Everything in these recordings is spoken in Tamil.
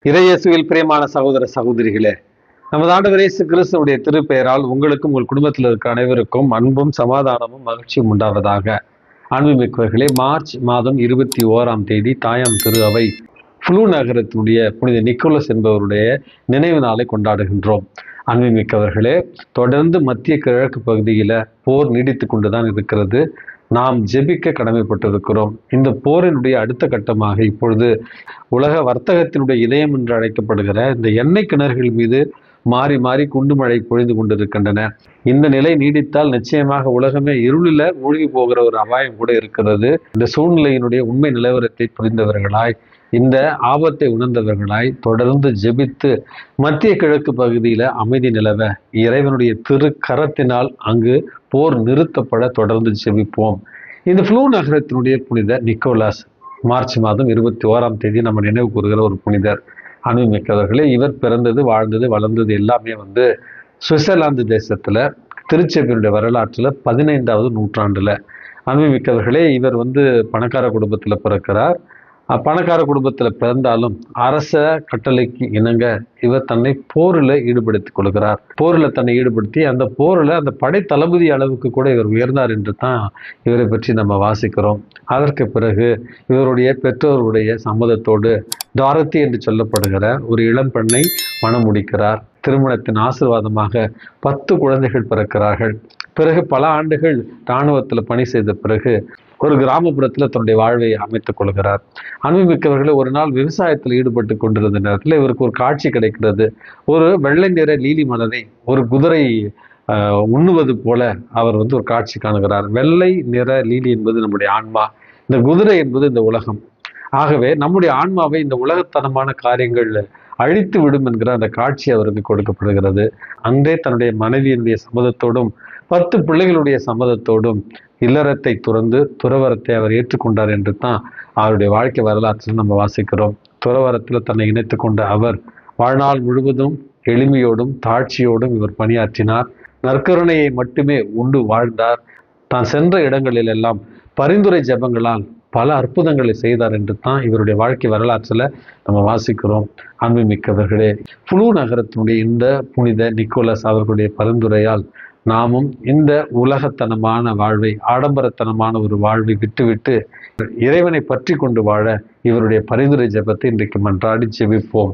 இறையேசுவில் பிரியமான சகோதர சகோதரிகளே, நமது ஆண்டவர் இயேசு கிறிஸ்துவுடைய திருப்பெயரால் உங்களுக்கும் உங்கள் குடும்பத்தில் இருக்க அனைவருக்கும் அன்பும் சமாதானமும் மகிழ்ச்சியும் உண்டாவதாக. அன்புமிக்கவர்களே, மார்ச் மாதம் 21 தாயாம் திரு அவை புளூ நகரத்தினுடைய புனித நிக்கோலஸ் என்பவருடைய நினைவு நாளை கொண்டாடுகின்றோம். அன்புமிக்கவர்களே, தொடர்ந்து மத்திய கிழக்கு பகுதியில போர் நீடித்து கொண்டுதான் இருக்கிறது. நாம் ஜெபிக்க கடமைப்பட்டிருக்கிறோம். இந்த போரினுடைய அடுத்த கட்டமாக இப்பொழுது உலக வர்த்தகத்தினுடைய இதயம் என்று அழைக்கப்படுகிற இந்த எண்ணெய் கிணறுகள் மீது மாறி மாறி குண்டுமழை பொழிந்து கொண்டிருக்கின்றன. இந்த நிலை நீடித்தால் நிச்சயமாக உலகமே இருளில மூழ்கி போகிற ஒரு அபாயம் கூட இருக்கிறது. இந்த சூழ்நிலையினுடைய உண்மை நிலவரத்தை புரிந்தவர்களாய், இந்த ஆபத்தை உணர்ந்தவர்களாய் தொடர்ந்து ஜெபித்து மத்திய கிழக்கு பகுதியில அமைதி நிலவ இறைவனுடைய திருக்கரத்தினால் அங்கு போர் நிறுத்தப்பட தொடர்ந்து ஜெபிப்போம். இந்த புளூ நகரத்தினுடைய புனித நிக்கோலாஸ் மார்ச் மாதம் 21 நம்ம நினைவு கூறுகிற ஒரு புனிதர். அன்புமிக்கவர்களே, இவர் பிறந்தது, வாழ்ந்தது, வளர்ந்தது எல்லாமே சுவிட்சர்லாந்து தேசத்துல திருச்சபையினுடைய வரலாற்றுல 15வது நூற்றாண்டுல. அன்புமிக்கவர்களே, இவர் பணக்கார குடும்பத்துல பிறக்கிறார். பணக்கார குடும்பத்தில் பிறந்தாலும் அரச கட்டளைக்கு இணங்க இவர் தன்னை போரில் ஈடுபடுத்திக் கொள்கிறார். போரில் தன்னை ஈடுபடுத்தி அந்த போரில் அந்த படை தளபதி அளவுக்கு கூட இவர் உயர்ந்தார் என்று தான் இவரை பற்றி நம்ம வாசிக்கிறோம். அதற்கு பிறகு இவருடைய பெற்றோருடைய சம்மதத்தோடு டாரத்தி என்று சொல்லப்படுகிற ஒரு இளம் பெண்ணை மணம் முடிக்கிறார். திருமணத்தின் ஆசீர்வாதமாக 10 குழந்தைகள் பிறக்கிறார்கள். பிறகு பல ஆண்டுகள் இராணுவத்தில் பணி செய்த பிறகு ஒரு கிராமப்புறத்தில் தன்னுடைய வாழ்வை அமைத்துக் கொள்கிறார். அன்புமிக்கவர்களை, ஒரு நாள் விவசாயத்தில் ஈடுபட்டு கொண்டிருந்த நேரத்தில் இவருக்கு ஒரு காட்சி கிடைக்கிறது. ஒரு வெள்ளை நிற லீலி மலரை ஒரு குதிரை உண்ணுவது போல அவர் ஒரு காட்சி காணுகிறார். வெள்ளை நிற லீலி என்பது நம்முடைய ஆன்மா, இந்த குதிரை என்பது இந்த உலகம். ஆகவே நம்முடைய ஆன்மாவை இந்த உலகத்தனமான காரியங்கள் அழித்து விடும் என்கிற அந்த காட்சி அவருக்கு கொடுக்கப்படுகிறது. அன்றே தன்னுடைய மனைவியினுடைய சம்மதத்தோடும் 10 பிள்ளைகளுடைய சம்மதத்தோடும் இல்லறத்தை துறந்து துறவரத்தை அவர் ஏற்றுக்கொண்டார் என்று தான் அவருடைய வாழ்க்கை வரலாற்றில் நம்ம வாசிக்கிறோம். துறவரத்தில் தன்னை இணைத்து கொண்ட அவர் வாழ்நாள் முழுவதும் எளிமையோடும் தாட்சியோடும் இவர் பணியாற்றினார். நற்கருணையை மட்டுமே உண்டு வாழ்ந்தார். தான் சென்ற இடங்களில் எல்லாம் பரிந்துரை ஜெபங்களால் பல அற்புதங்களை செய்தார் என்று தான் இவருடைய வாழ்க்கை வரலாற்றில் நம்ம வாசிக்கிறோம். அன்புமிக்கவர்களே, புளூ நகரத்தினுடைய இந்த புனித நிக்கோலஸ் அவர்களுடைய பரிந்துரையால் நாமும் இந்த உலகத்தனமான வாழ்வை, ஆடம்பரத்தனமான ஒரு வாழ்வை விட்டுவிட்டு இறைவனை பற்றி கொண்டு வாழ இவருடைய பரிந்துரை ஜெபத்தை இன்றைக்கு மன்றாடி ஜெபிப்போம்.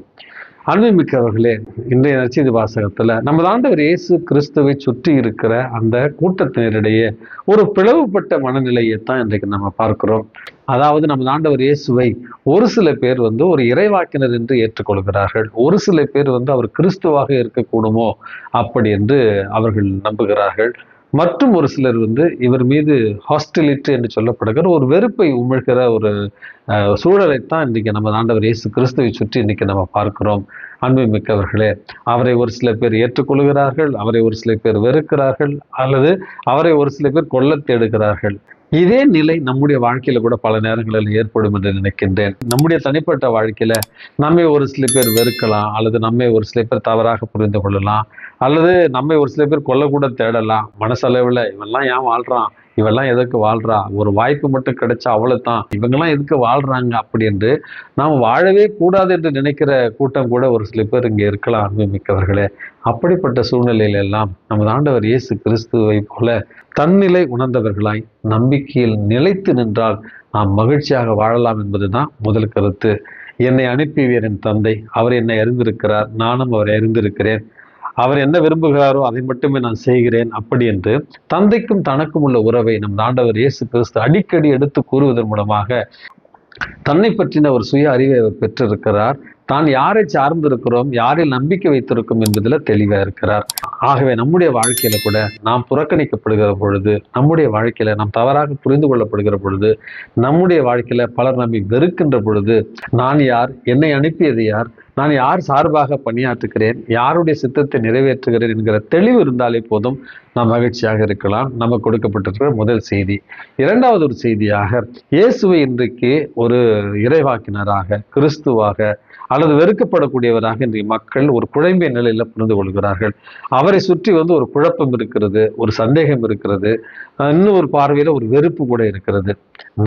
அன்புமிக்கவர்களே, இன்றைய நற்செய்தி வாசகத்துல நமது ஆண்டவர் இயேசு கிறிஸ்துவை சுற்றி இருக்கிற அந்த கூட்டத்தினரிடையே ஒரு பிளவுபட்ட மனநிலையைத்தான் இன்றைக்கு நம்ம பார்க்கிறோம். அதாவது நமது ஆண்டவர் இயேசுவை ஒரு சில பேர் ஒரு இறைவாக்கினர் என்று ஏற்றுக்கொள்கிறார்கள். ஒரு சில பேர் அவர் கிறிஸ்துவாக இருக்கக்கூடுமோ அப்படி என்று அவர்கள் நம்புகிறார்கள். மற்றும் ஒரு சிலர் இவர் மீது ஹாஸ்டிலிட்டி என்று சொல்லப்படுகிற ஒரு வெறுப்பை உமிழ்கிற ஒரு சூழலைத்தான் இன்றைக்கு நம்ம ஆண்டவர் இயேசு கிறிஸ்துவை சுற்றி இன்னைக்கு நம்ம பார்க்கிறோம். அன்புமிக்கவர்களே, அவரை ஒரு சில பேர் ஏற்றுக்கொள்கிறார்கள், அவரை ஒரு சில பேர் வெறுக்கிறார்கள், அல்லது அவரை ஒரு சில பேர் கொல்ல தேடுகிறார்கள். இதே நிலை நம்முடைய வாழ்க்கையில கூட பல நேரங்களில் ஏற்படும் என்று நினைக்கின்றேன். நம்முடைய தனிப்பட்ட வாழ்க்கையில நம்மை ஒரு சில பேர் வெறுக்கலாம், அல்லது நம்மை ஒரு சில பேர் தவறாக புரிந்து கொள்ளலாம், அல்லது நம்மை ஒரு சில பேர் கொல்லக்கூட தேடலாம். மனசளவில் இவெல்லாம் ஏன் வாழ்றான், இவெல்லாம் எதுக்கு வாழ்றா, ஒரு வாய்ப்பு மட்டும் கிடைச்சா அவ்வளவுதான், இவங்கெல்லாம் எதுக்கு வாழ்றாங்க அப்படி என்று நாம் வாழவே கூடாது என்று நினைக்கிற கூட்டம் கூட ஒரு சில பேர் இங்கே இருக்கலாம். அன்புமிக்கவர்களே, அப்படிப்பட்ட சூழ்நிலையில எல்லாம் நமது ஆண்டவர் இயேசு கிறிஸ்துவை போல தன்னிலை உணர்ந்தவர்களாய் நம்பிக்கையில் நிலைத்து நின்றால் நாம் மகிழ்ச்சியாக வாழலாம் என்பதுதான் முதல் கருத்து. என்னை அனுப்பியவர் என் தந்தை, அவர் என்னை அறிந்திருக்கிறார், நானும் அவரை அறிந்திருக்கிறேன். அவர் என்ன விரும்புகிறாரோ அதை மட்டுமே நான் செய்கிறேன் அப்படி என்று தந்தைக்கும் தனக்கும் உள்ள உறவை நம் ஆண்டவர் இயேசு கிறிஸ்து அடிக்கடி எடுத்து கூறுவதன் மூலமாக தன்னை பற்றின ஒரு சுய அறிவை அவர் பெற்றிருக்கிறார். தான் யாரை சார்ந்திருக்கிறோம், யாரில் நம்பிக்கை வைத்திருக்கும் என்பதில் தெளிவாக இருக்கிறார். ஆகவே நம்முடைய வாழ்க்கையில கூட நாம் புறக்கணிக்கப்படுகிற பொழுது, நம்முடைய வாழ்க்கையில நாம் தவறாக புரிந்து கொள்ளப்படுகிற பொழுது, நம்முடைய வாழ்க்கையில பலர் நம்மை வெறுக்கின்ற பொழுது, நான் யார், என்னை அனுப்பியது யார், நான் யார் சார்பாக பணியாற்றுகிறேன், யாருடைய சித்தத்தை நிறைவேற்றுகிறேன் என்கிற தெளிவு இருந்தாலே போதும் நாம் மகிழ்ச்சியாக இருக்கலாம். நமக்கு கொடுக்கப்பட்டிருக்கிற முதல் செய்தி. இரண்டாவது ஒரு செய்தியாக, இயேசுவை இன்றைக்கு ஒரு இறைவாக்கினராக, கிறிஸ்துவாக அல்லது வெறுக்கப்படக்கூடியவராக இன்றைய மக்கள் ஒரு குழம்பிய நிலையில புரிந்து கொள்கிறார்கள். அவரை சுற்றி ஒரு குழப்பம் இருக்கிறது, ஒரு சந்தேகம் இருக்கிறது, இன்னும் ஒரு பார்வையில ஒரு வெறுப்பு கூட இருக்கிறது.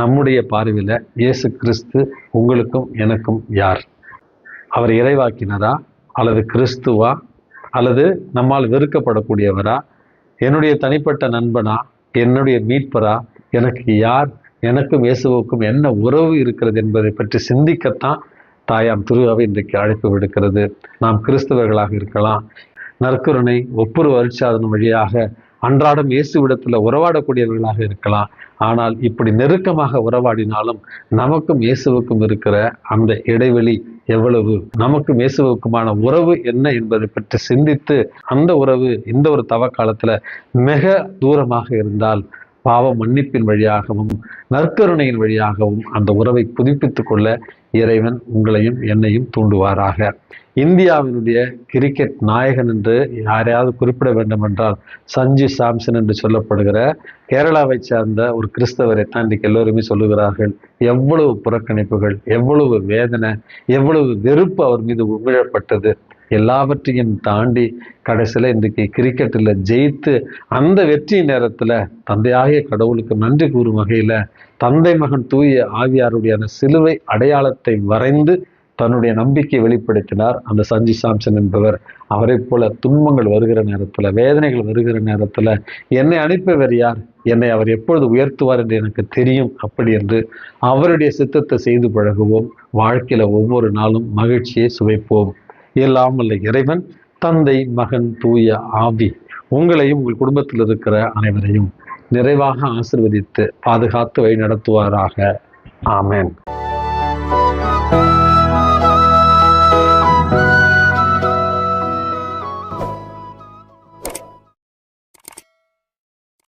நம்முடைய பார்வையில இயேசு கிறிஸ்து உங்களுக்கும் எனக்கும் யார்? அவர் இறைவாக்கினரா அல்லது கிறிஸ்துவா அல்லது நம்மால் வெறுக்கப்படக்கூடியவரா, என்னுடைய தனிப்பட்ட நண்பனா, என்னுடைய மீட்பரா, எனக்கு யார், எனக்கும் இயேசுவுக்கும் என்ன உறவு இருக்கிறது என்பதை பற்றி சிந்திக்கத்தான் தாயாம் திருவாவை இன்றைக்கு அழைப்பு விடுக்கிறது. நாம் கிறிஸ்தவர்களாக இருக்கலாம், நற்கருணை ஒப்புரு அருட்சாதனம் வழியாக அன்றாடம் இயேசுவிடத்துல உறவாடக்கூடியவர்களாக இருக்கலாம். ஆனால் இப்படி நெருக்கமாக உறவாடினாலும் நமக்கும் இயேசுவுக்கும் இருக்கிற அந்த இடைவெளி எவ்வளவு, நமக்கும் இயேசுவுக்குமான உறவு என்ன என்பதை பற்றி சிந்தித்து அந்த உறவு இந்த ஒரு தவ காலத்துல மிக தூரமாக இருந்தால் பாவ மன்னிப்பின் வழியாகவும் நற்கருணையின் வழியாகவும் அந்த உறவை புதுப்பித்துக் கொள்ள இறைவன் உங்களையும் என்னையும் தூண்டுவாராக. இந்தியாவினுடைய கிரிக்கெட் நாயகன் என்று யாரையாவது குறிப்பிட வேண்டும் என்றால் சஞ்சு சாம்சன் என்று சொல்லப்படுகிற கேரளாவை சார்ந்த ஒரு கிறிஸ்தவரை தான் இன்றைக்கு எல்லோருமே சொல்லுகிறார்கள். எவ்வளவு புறக்கணிப்புகள், எவ்வளவு வேதனை, எவ்வளவு வெறுப்பு அவர் மீது உமிழப்பட்டது. எல்லாவற்றையும் தாண்டி கடைசியில் இன்றைக்கு கிரிக்கெட்டில் ஜெயித்து அந்த வெற்றி நேரத்தில் தந்தையாகிய கடவுளுக்கு நன்றி கூறும் வகையில் தந்தை மகன் தூய ஆவியாருடைய அந்த சிலுவை அடையாளத்தை வரைந்து தன்னுடைய நம்பிக்கையை வெளிப்படுத்தினார் அந்த சஞ்சு சாம்சன் என்பவர். அவரை போல துன்பங்கள் வருகிற நேரத்தில், வேதனைகள் வருகிற நேரத்தில் என்னை அனுப்பியவர் யார், என்னை அவர் எப்பொழுது உயர்த்துவார் என்று எனக்கு தெரியும், அப்படி என்று அவருடைய சித்தத்தை செய்து பழகுவோம். வாழ்க்கையில ஒவ்வொரு நாளும் மகிழ்ச்சியை சுவைப்போம். எல்லாம் வல்ல இறைவன் தந்தை மகன் தூய ஆவி உங்களையும் உங்கள் குடும்பத்தில் இருக்கிற அனைவரையும் நிறைவாக ஆசீர்வதித்து பாதுகாத்து வழி நடத்துவாராக. ஆமென்.